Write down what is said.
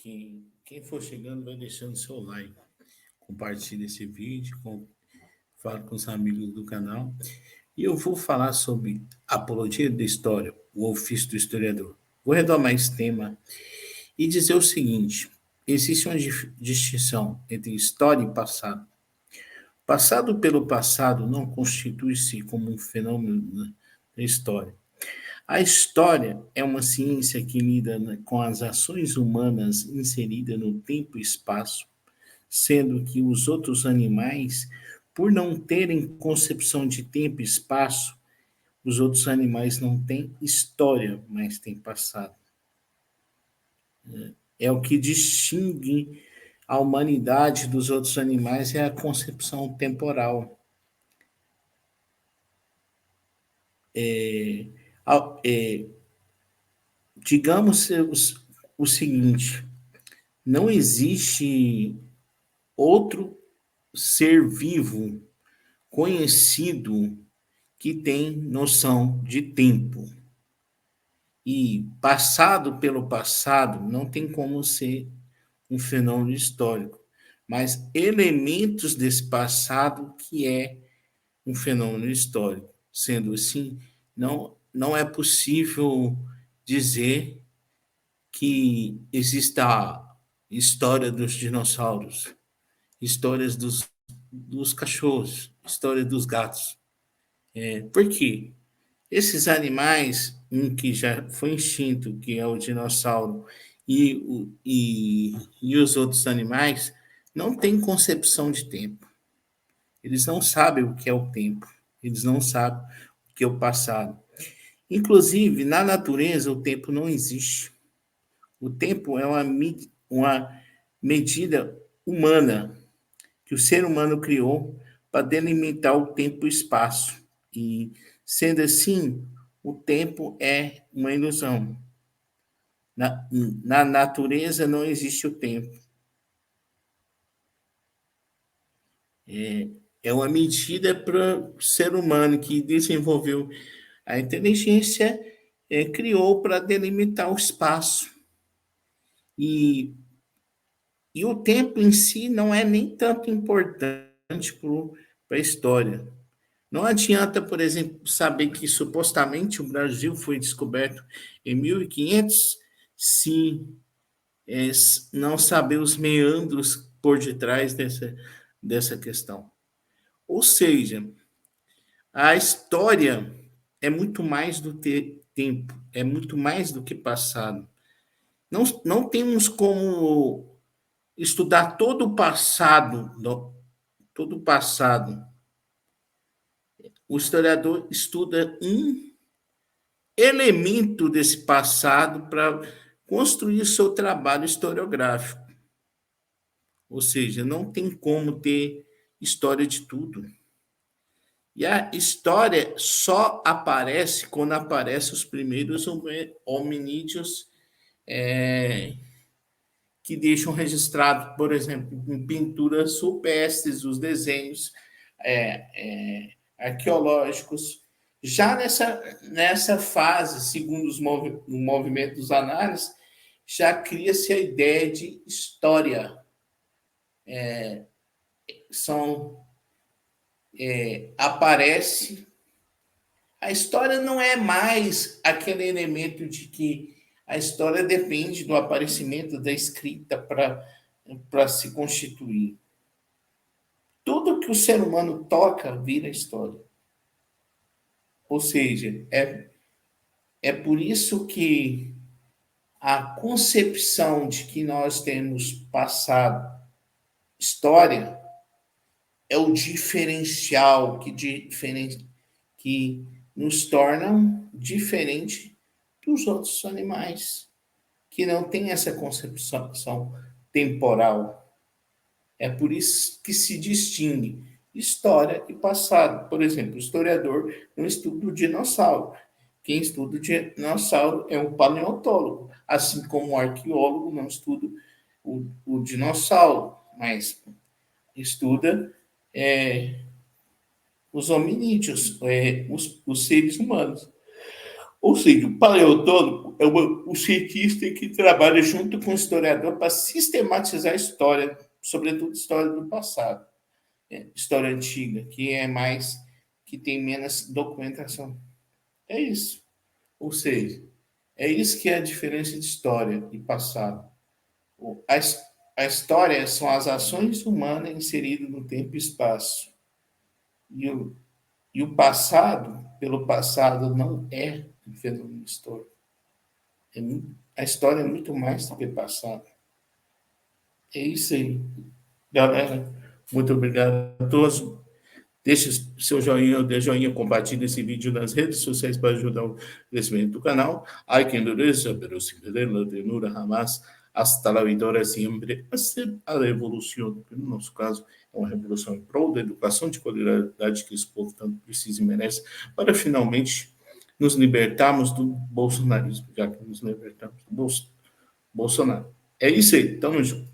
Quem for chegando vai deixando seu like, compartilhe esse vídeo, fale com os amigos do canal. E eu vou falar sobre apologia da história, o ofício do historiador. Vou retomar esse tema e dizer o seguinte: existe uma distinção entre história e passado. Passado pelo passado não constitui-se como um fenômeno da história. A história é uma ciência que lida com as ações humanas inseridas no tempo e espaço, sendo que os outros animais, por não terem concepção de tempo e espaço, os outros animais não têm história, mas têm passado. É o que distingue a humanidade dos outros animais, é a concepção temporal. É, digamos o seguinte: não existe outro ser vivo conhecido que tem noção de tempo. E passado pelo passado não tem como ser um fenômeno histórico, mas elementos desse passado que é um fenômeno histórico. Sendo assim, não é possível dizer que exista a história dos dinossauros, histórias dos cachorros, história dos gatos. Por quê? Esses animais, um que já foi extinto, que é o dinossauro, e os outros animais, não têm concepção de tempo. Eles não sabem o que é o tempo. Eles não sabem o que é o passado. Inclusive, na natureza, o tempo não existe. O tempo é uma medida humana que o ser humano criou para delimitar o tempo e o espaço. E, sendo assim, o tempo é uma ilusão. Na natureza não existe o tempo. É uma medida para o ser humano que desenvolveu a inteligência, criou para delimitar o espaço. E, e o tempo em si não é nem tanto importante para a história. Não adianta, por exemplo, saber que supostamente o Brasil foi descoberto em 1500 se não saber os meandros por detrás dessa questão. Ou seja, a história é muito mais do que tempo, é muito mais do que passado. Não temos como estudar todo o passado. O historiador estuda um elemento desse passado para construir seu trabalho historiográfico. Ou seja, não tem como ter história de tudo. E a história só aparece quando aparecem os primeiros hominídeos que deixam registrado, por exemplo, em pinturas rupestres, os desenhos arqueológicos. Já nessa fase, segundo os movimentos análises, já cria-se a ideia de história. Aparece. A história não é mais aquele elemento de que a história depende do aparecimento da escrita para se constituir. Tudo que o ser humano toca vira história. Ou seja, é por isso que a concepção de que nós temos passado história é o diferencial que nos torna diferente dos outros animais, que não têm essa concepção temporal. É por isso que se distingue história e passado. Por exemplo, o historiador não estuda o dinossauro. Quem estuda o dinossauro é um paleontólogo, assim como o arqueólogo não estuda o dinossauro, mas estuda os hominídeos, os seres humanos. Ou seja, o paleontólogo é o cientista que trabalha junto com o historiador para sistematizar a história, sobretudo a história do passado, história antiga, que tem menos documentação. É isso. Ou seja, é isso que é a diferença de história e passado. A, a história são as ações humanas inseridas no tempo e espaço. E o passado, pelo passado, não é um fenômeno histórico. A história é muito mais do que passado. É isso aí, galera. Muito obrigado a todos. Deixe seu joinha, dê joinha, compartilhe esse vídeo nas redes sociais para ajudar o crescimento do canal. Hay que endurecer, pero sin perder la ternura jamás. Hasta la vitória sempre, a revolução, que no nosso caso é uma revolução em prol da educação de qualidade que esse povo tanto precisa e merece, para finalmente nos libertarmos do bolsonarismo, já que nos libertamos do Bolsonaro. É isso aí, tamo junto.